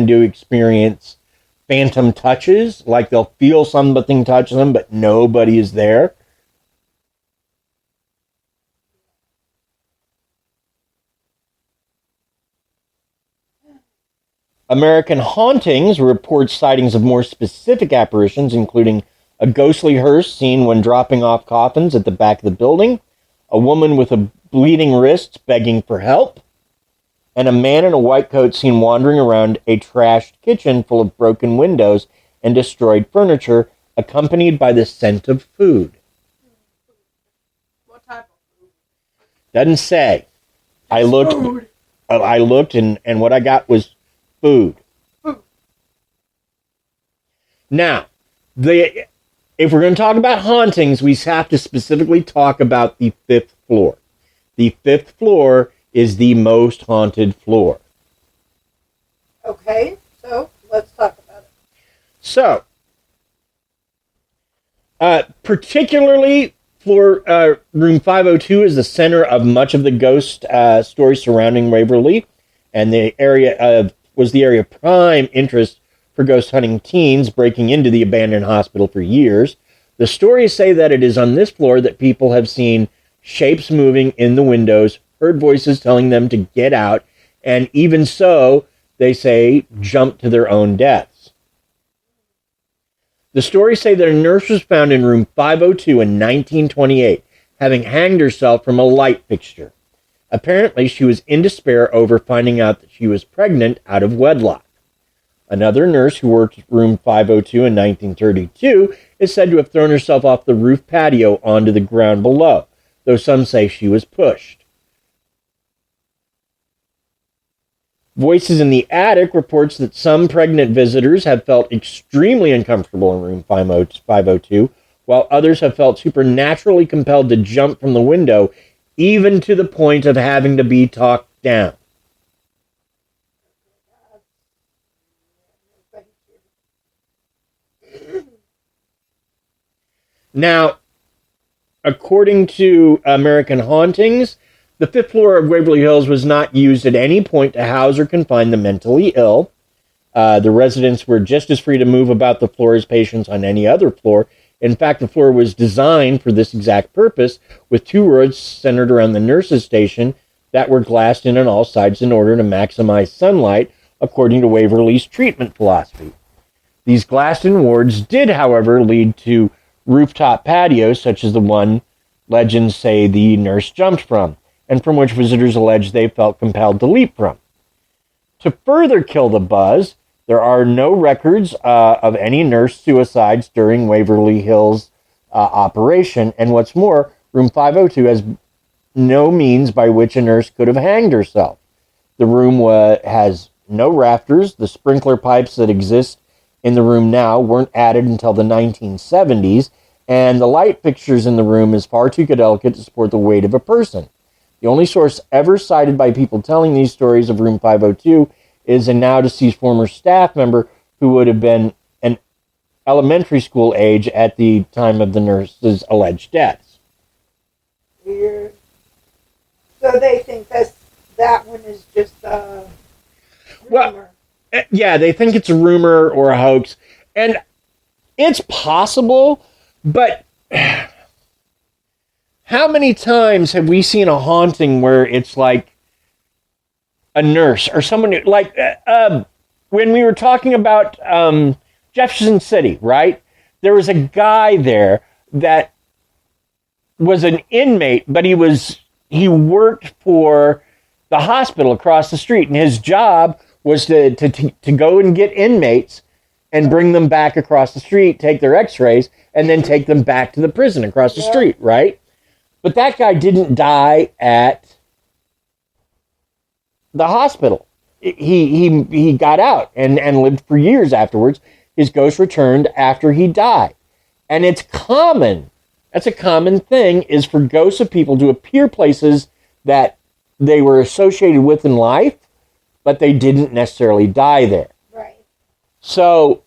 do experience phantom touches, like they'll feel something touch them, but nobody is there. American Hauntings reports sightings of more specific apparitions, including a ghostly hearse seen when dropping off coffins at the back of the building, a woman with a bleeding wrist begging for help, and a man in a white coat seen wandering around a trashed kitchen full of broken windows and destroyed furniture, accompanied by the scent of food. What type of food? Doesn't say. I looked, and what I got was food. Now, if we're going to talk about hauntings, we have to specifically talk about the 5th floor. The 5th floor is the most haunted floor. Okay, so let's talk about it. So, particularly floor room 502 is the center of much of the ghost stories surrounding Waverly, and was the area of prime interest for ghost hunting teens breaking into the abandoned hospital for years. The stories say that it is on this floor that people have seen shapes moving in the windows, heard voices telling them to get out, and even so, they say, jump to their own deaths. The stories say that a nurse was found in room 502 in 1928, having hanged herself from a light fixture. Apparently, she was in despair over finding out that she was pregnant out of wedlock. Another nurse who worked room 502 in 1932 is said to have thrown herself off the roof patio onto the ground below, though some say she was pushed. Voices in the Attic reports that some pregnant visitors have felt extremely uncomfortable in room 502, while others have felt supernaturally compelled to jump from the window, even to the point of having to be talked down. Now, according to American Hauntings, the 5th floor of Waverly Hills was not used at any point to house or confine the mentally ill. The residents were just as free to move about the floor as patients on any other floor. In fact, the floor was designed for this exact purpose, with 2 rows centered around the nurses' station that were glassed in on all sides in order to maximize sunlight, according to Waverly's treatment philosophy. These glassed-in wards did, however, lead to rooftop patios, such as the one legends say the nurse jumped from, and from which visitors allege they felt compelled to leap from. To further kill the buzz, there are no records of any nurse suicides during Waverly Hills operation, and what's more, room 502 has no means by which a nurse could have hanged herself. The room has no rafters. The sprinkler pipes that exist in the room now weren't added until the 1970s, and the light fixtures in the room is far too delicate to support the weight of a person. The only source ever cited by people telling these stories of room 502 is a now deceased former staff member who would have been an elementary school age at the time of the nurse's alleged deaths. Weird. So they think that one is just a rumor. Well, yeah, they think it's a rumor or a hoax. And it's possible, but how many times have we seen a haunting where it's like a nurse or someone who, like when we were talking about Jefferson City, right? There was a guy there that was an inmate, but he worked for the hospital across the street, and his job was to go and get inmates and bring them back across the street, take their x-rays, and then take them back to the prison across the street, right? But that guy didn't die at the hospital. He got out and lived for years afterwards. His ghost returned after he died. And it's common, that's a common thing, is for ghosts of people to appear places that they were associated with in life, but they didn't necessarily die there. Right. So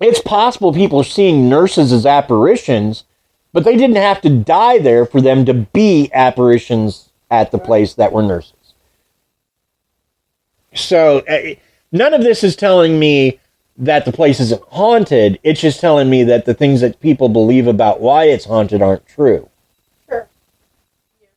it's possible people are seeing nurses as apparitions, but they didn't have to die there for them to be apparitions at the place that were nurses. So none of this is telling me that the place isn't haunted. It's just telling me that the things that people believe about why it's haunted aren't true. Sure. Yeah.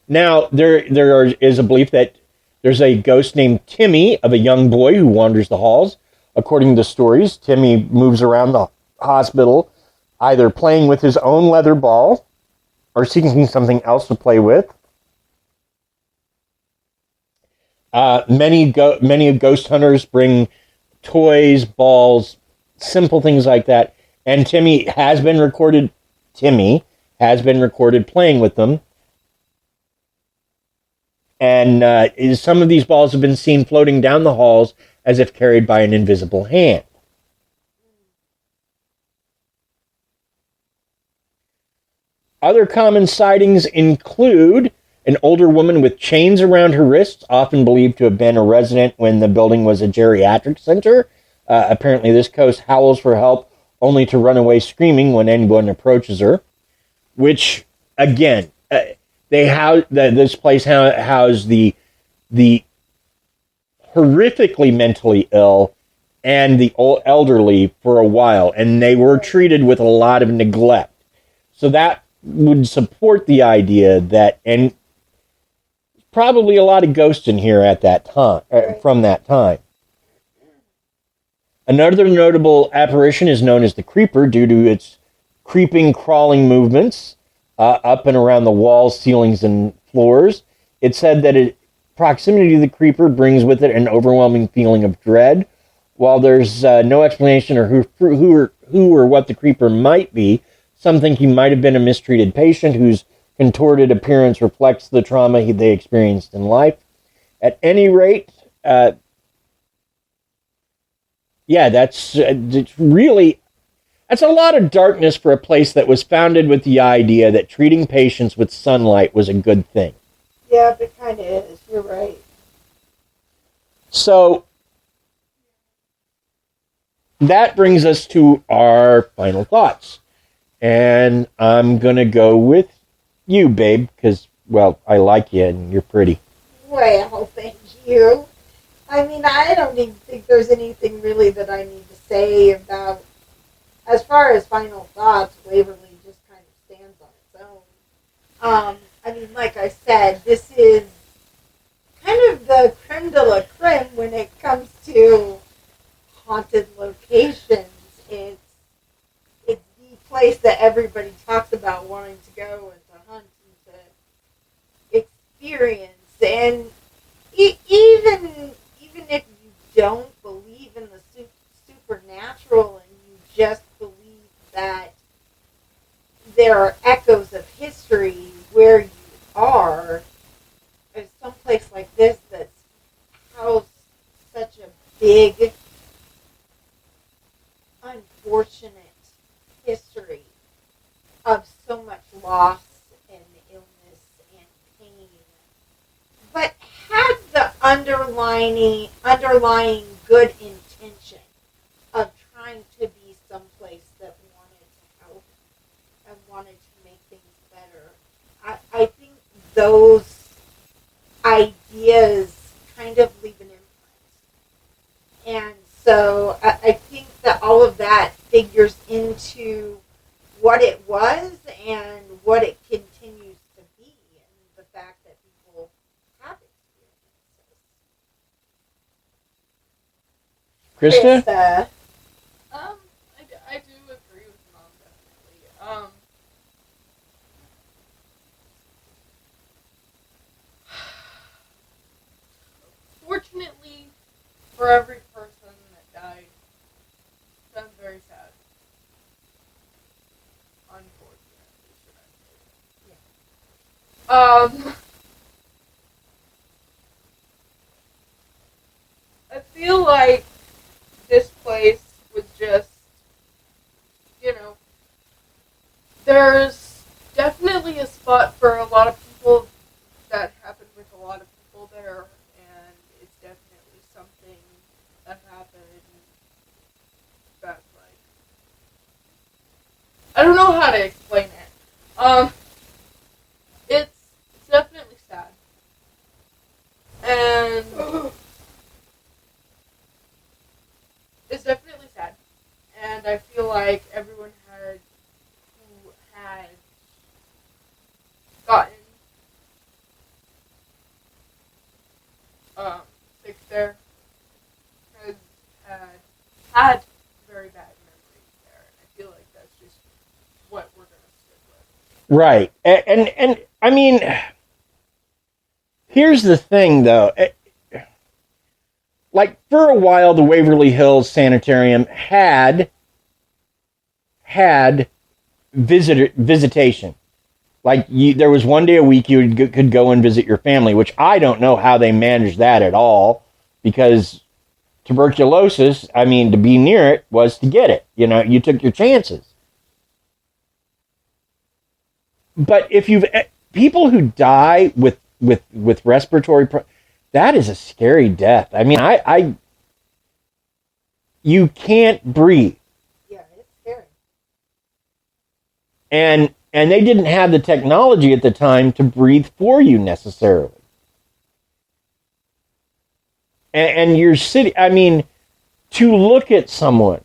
Now, is a belief that there's a ghost named Timmy of a young boy who wanders the halls. According to stories, Timmy moves around the hospital, either playing with his own leather ball or seeking something else to play with. Many ghost hunters bring toys, balls, simple things like that, and Timmy has been recorded. Timmy has been recorded playing with them, and some of these balls have been seen floating down the halls as if carried by an invisible hand. Other common sightings include an older woman with chains around her wrists, often believed to have been a resident when the building was a geriatric center. Apparently, this ghost howls for help, only to run away screaming when anyone approaches her. Which, again, this place housed the horrifically mentally ill and the elderly for a while, and they were treated with a lot of neglect. So that would support the idea that, and probably a lot of ghosts in here at that time, from that time. Another notable apparition is known as the Creeper due to its creeping, crawling movements up and around the walls, ceilings, and floors. It's said that proximity to the Creeper brings with it an overwhelming feeling of dread. While there's no explanation or who or what the Creeper might be, some think he might have been a mistreated patient whose contorted appearance reflects the trauma they experienced in life. At any rate, that's a lot of darkness for a place that was founded with the idea that treating patients with sunlight was a good thing. Yeah, it kind of is. You're right. So that brings us to our final thoughts. And I'm going to go with you, babe, because, well, I like you and you're pretty. Well, thank you. I mean, I don't even think there's anything really that I need to say about, as far as final thoughts, Waverly just kind of stands on its own. I mean, like I said, this is kind of the creme de la creme when it comes to haunted locations. It's the place that everybody talks about wanting to go and to hunt and to experience. And even if you don't believe in the supernatural and you just believe that there are echoes of history where you are, there's some place like this that's housed such a big, unfortunate history of so much loss and illness and pain, but had the underlying good intention of trying to be someplace that wanted to help and wanted to make things better. I think those ideas kind of leave an imprint. And so I think that all of that figures into what it was and what it continues to be, and the fact that people have experiences. Krysta? I do agree with Mom, definitely. Fortunately, for every person that died, that's very sad. Unfortunately, should I say. I feel like this place was just, there's definitely a spot for a lot of people. That happened with a lot of people there, and it's definitely something that happened that's like I don't know how to explain it. It's definitely sad. And it's definitely sad. And I feel like everyone who had gotten sick there has had very bad memories there. And I feel like that's just what we're going to stick with. Right. And I mean, here's the thing, though. Like, for a while, the Waverly Hills Sanitorium had visitation. Like, there was one day a week you could go and visit your family, which I don't know how they managed that at all, because tuberculosis, I mean, to be near it was to get it. You know, you took your chances. But if people who die with respiratory that is a scary death. I mean, you can't breathe. Yeah, it's scary. And they didn't have the technology at the time to breathe for you necessarily. And you're sitting, I mean, to look at someone,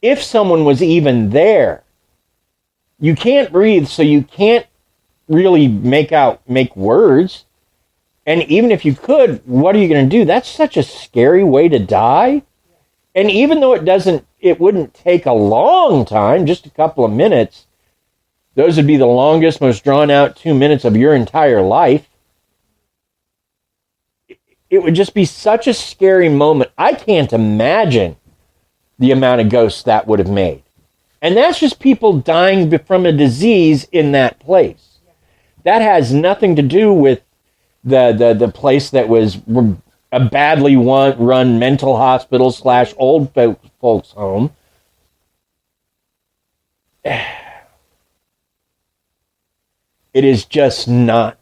if someone was even there, you can't breathe, so you can't really make words. And even if you could, what are you going to do? That's such a scary way to die. And even though it wouldn't take a long time, just a couple of minutes, those would be the longest, most drawn out 2 minutes of your entire life. It would just be such a scary moment. I can't imagine the amount of ghosts that would have made. And that's just people dying from a disease in that place. That has nothing to do with the place that was a badly run mental hospital / old folks home. It is just not.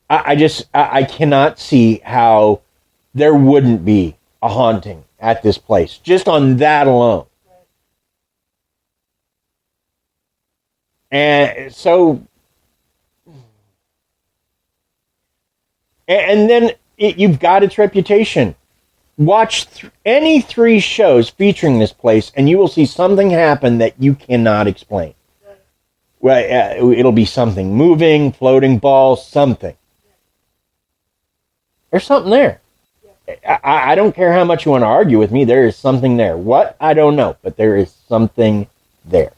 I cannot see how there wouldn't be a haunting at this place, just on that alone. And so, and then you've got its reputation. Watch any 3 shows featuring this place, and you will see something happen that you cannot explain. Well, it'll be something moving, floating balls, something. There's something there. I don't care how much you want to argue with me. There is something there. What? I don't know, but there is something there.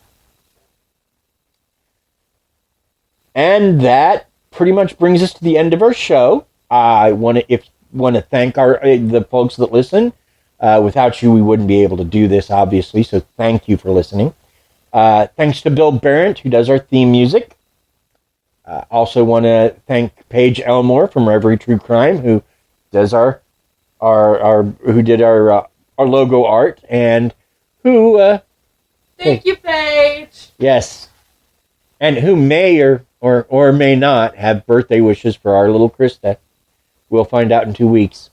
And that pretty much brings us to the end of our show. I want to thank the folks that listen. Without you, we wouldn't be able to do this, obviously. So thank you for listening. Thanks to Bill Barrett, who does our theme music. Also want to thank Paige Elmore from Reverie True Crime, who does our logo art, and who Thank you, Paige. Yes, and who may or may not have birthday wishes for our little Krysta. We'll find out in 2 weeks.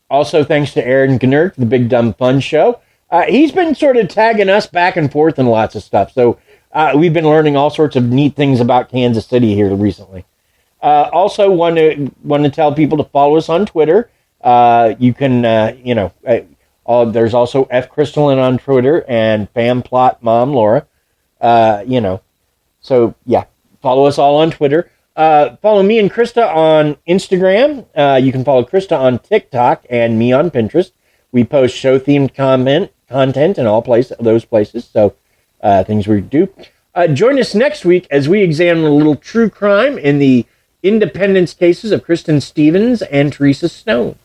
Also, thanks to Aaron Gnert, the Big Dumb Fun Show. He's been sort of tagging us back and forth in lots of stuff. So we've been learning all sorts of neat things about Kansas City here recently. Also, want to tell people to follow us on Twitter. You can, there's also F. Crystalline on Twitter and Famplot Mom Laura. So yeah, follow us all on Twitter. Follow me and Krysta on Instagram. You can follow Krysta on TikTok and me on Pinterest. We post show-themed content in all those places, so things we do. Join us next week as we examine a little true crime in the independence cases of Kristen Stevens and Teresa Stone.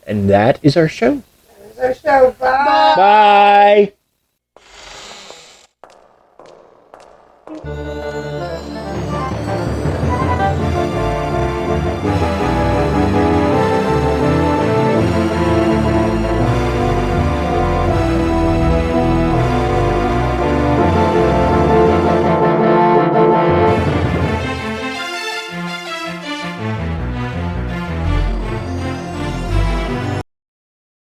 And that is our show. That is our show. Bye. Bye.